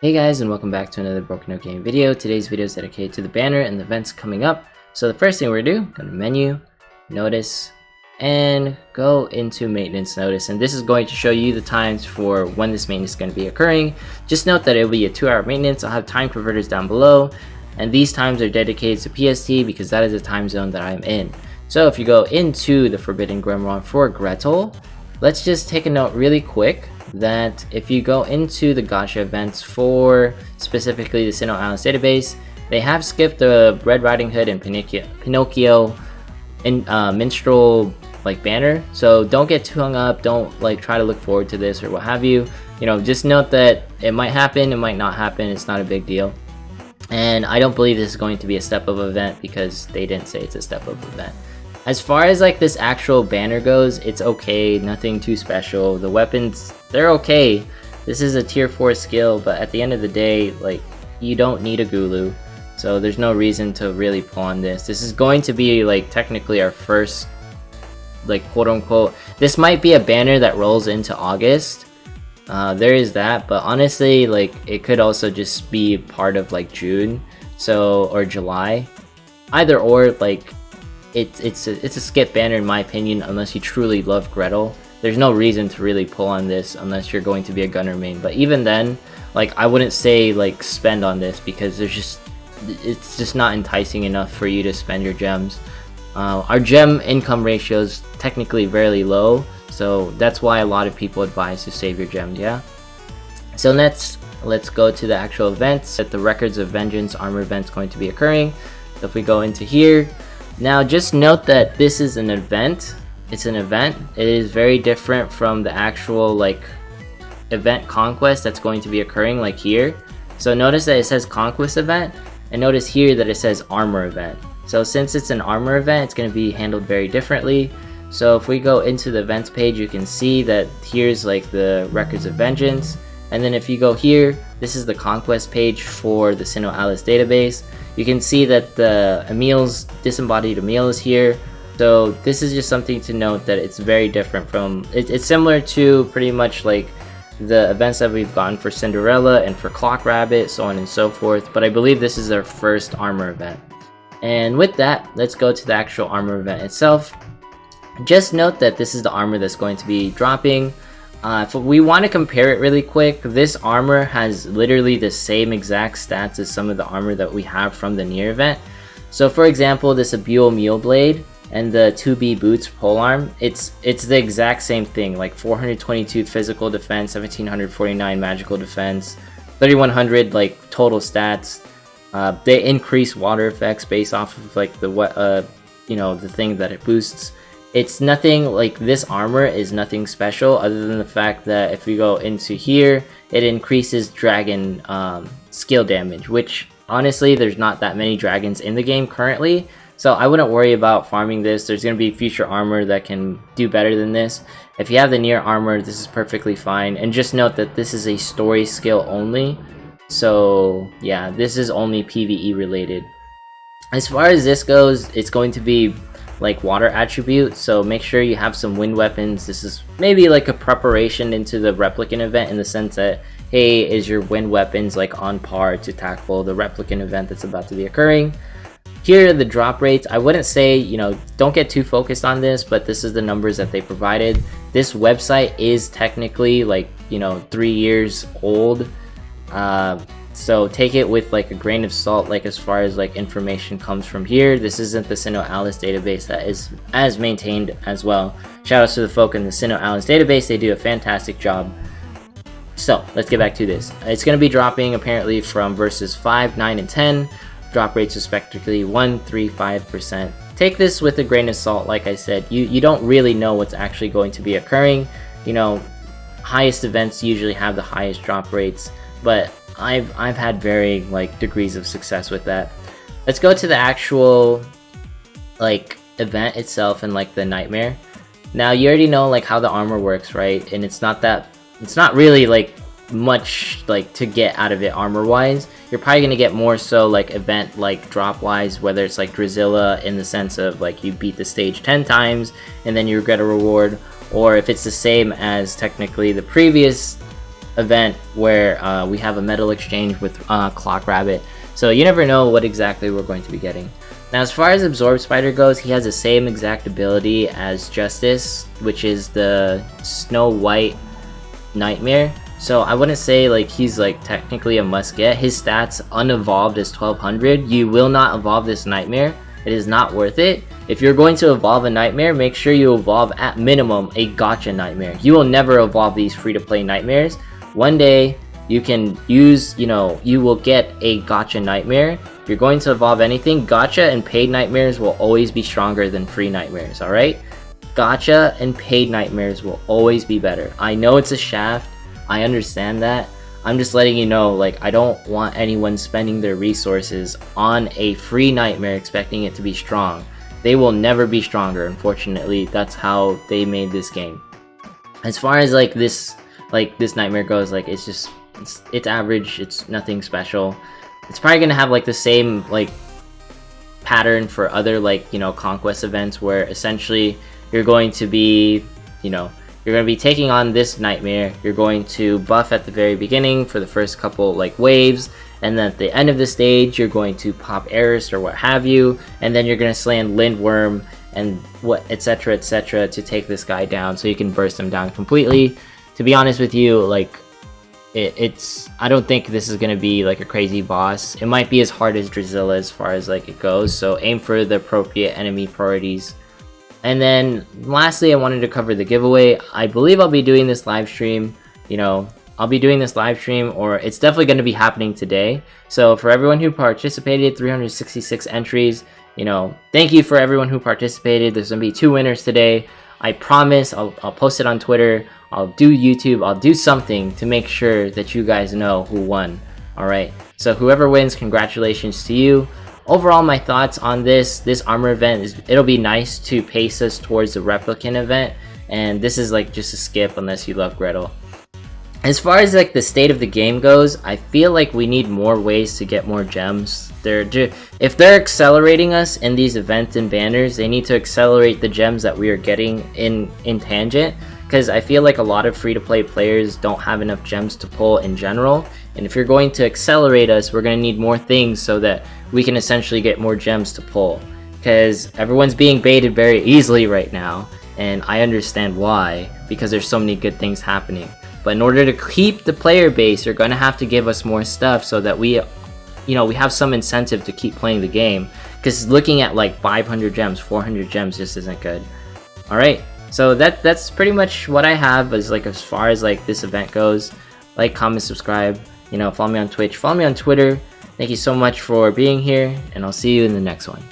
Hey guys, and welcome back to another Broken Out Game video. Today's video is dedicated to the banner and the events coming up. So the first thing we're gonna do, go to menu, notice, and go into maintenance notice. And this is going to show you the times for when this maintenance is going to be occurring. Just note that it will be a 2-hour maintenance. I'll have time converters down below, and these times are dedicated to PST because that is the time zone that I'm in. So if you go into the Forbidden Grimoire for Gretel, let's just take a note really quick that if you go into the gacha events for specifically the SINoALICE Database, they have skipped the Red Riding Hood and Pinocchio and minstrel banner. So don't get too hung up, don't try to look forward to this or what have you. Just note that it might happen, it might not happen, it's not a big deal. And I don't believe this is going to be a step-up event because they didn't say it's a step-up event. As far as this actual banner goes, it's okay, nothing too special. The weapons, they're okay. This is a tier 4 skill, but at the end of the day, you don't need a Gulu. So there's no reason to really pull on this. This is going to be technically our first quote unquote, this might be a banner that rolls into August. There is that, but honestly it could also just be part of June, or July. Either or, it's a skip banner in my opinion, unless you truly love Gretel. There's no reason to really pull on this unless you're going to be a gunner main, but even then, I wouldn't say spend on this because it's just not enticing enough for you to spend your gems. Our gem income ratio is technically very low, so that's why a lot of people advise to save your gems. Yeah, so let's go to the actual events. That the Records of Vengeance armor event is going to be occurring. So if we go into here, now just note that this is an event. It's an event. It is very different from the actual event conquest that's going to be occurring here. So notice that it says conquest event, and notice here that it says armor event. So since it's an armor event, it's going to be handled very differently. So if we go into the events page, you can see that here's the Records of Vengeance, and then if you go here, this is the conquest page for the SINoALICE Database. You can see that the Emil's disembodied Emil is here. So this is just something to note that it's very different from, it's similar to pretty much the events that we've gotten for Cinderella and for Clock Rabbit, so on and so forth. But I believe this is our first armor event. And with that, let's go to the actual armor event itself. Just note that this is the armor that's going to be dropping. If we want to compare it really quick, this armor has literally the same exact stats as some of the armor that we have from the Nier event. So for example, this Abuel Mule Blade and the 2B Boots polearm, it's the exact same thing, 422 physical defense, 1749 magical defense, 3100 total stats. They increase water effects based off of the thing that it boosts. It's nothing this armor is nothing special other than the fact that if we go into here, it increases dragon skill damage, which honestly there's not that many dragons in the game currently, so I wouldn't worry about farming this. There's going to be future armor that can do better than this. If you have the Nier armor, this is perfectly fine, and just note that this is a story skill only, so yeah, this is only PvE related. As far as this goes, it's going to be water attribute, so make sure you have some wind weapons. This is maybe a preparation into the replicant event in the sense that, hey, is your wind weapons on par to tackle the replicant event that's about to be occurring. Here are the drop rates. I wouldn't say, don't get too focused on this, but this is the numbers that they provided. This website is technically 3 years old, so take it with a grain of salt as far as information comes from here. This isn't the SINoALICE Database that is as maintained as well. Shout outs to the folk in the SINoALICE Database, they do a fantastic job. So let's get back to this. It's going to be dropping apparently from verses 5, 9, and 10. Drop rates respectively 1, 3, 5%. Take this with a grain of salt. Like I said, you don't really know what's actually going to be occurring. Highest events usually have the highest drop rates, but I've had varying degrees of success with that. Let's go to the actual event itself and the nightmare. Now you already know how the armor works, right? And it's not really much to get out of it armor wise. You're probably gonna get more so event drop wise, whether it's Drizilla in the sense of you beat the stage 10 times and then you get a reward, or if it's the same as technically the previous event where we have a metal exchange with Clock Rabbit. So you never know what exactly we're going to be getting. Now as far as Absorb Spider goes, he has the same exact ability as Justice, which is the Snow White Nightmare. So I wouldn't say like he's like technically a must get. His stats unevolved is 1200. You will not evolve this Nightmare. It is not worth it. If you're going to evolve a Nightmare, make sure you evolve at minimum a Gacha Nightmare. You will never evolve these free-to-play Nightmares. One day you can use, you will get a Gacha Nightmare. If you're going to evolve anything, Gacha and paid Nightmares will always be stronger than free Nightmares, alright? Gacha and paid Nightmares will always be better. I know it's a shaft, I understand that. I'm just letting you know, like, I don't want anyone spending their resources on a free Nightmare expecting it to be strong. They will never be stronger, unfortunately. That's how they made this game. As far as like this Nightmare goes, like it's average, it's nothing special. It's probably gonna have like the same like pattern for other like conquest events, where essentially you're going to be you're going to be taking on this Nightmare. You're going to buff at the very beginning for the first couple like waves, and then at the end of the stage you're going to pop Eris or what have you, and then you're going to slam Lindworm and what etc to take this guy down, so you can burst him down completely. To be honest with you, like I don't think this is going to be like a crazy boss. It might be as hard as Drizilla as far as like it goes, so aim for the appropriate enemy priorities. And then lastly, I wanted to cover the giveaway. I believe I'll be doing this live stream, I'll be doing this live stream, or it's definitely going to be happening today. So for everyone who participated, 366 entries, thank you for everyone who participated. There's going to be 2 winners today. I promise I'll post it on Twitter, I'll do YouTube, I'll do something to make sure that you guys know who won. Alright, so whoever wins, congratulations to you. Overall, my thoughts on this armor event is it'll be nice to pace us towards the replicant event, and this is like just a skip unless you love Gretel. As far as like the state of the game goes, I feel like we need more ways to get more gems. If they're accelerating us in these events and banners, they need to accelerate the gems that we are getting in Tangent, because I feel like a lot of free-to-play players don't have enough gems to pull in general. And if you're going to accelerate us, we're going to need more things so that we can essentially get more gems to pull. Because everyone's being baited very easily right now, and I understand why, because there's so many good things happening. But in order to keep the player base, you're going to have to give us more stuff so that we have some incentive to keep playing the game. Because looking at like 500 gems, 400 gems just isn't good. Alright, so that's pretty much what I have as far as like this event goes. Like, comment, subscribe. Follow me on Twitch, follow me on Twitter. Thank you so much for being here, and I'll see you in the next one.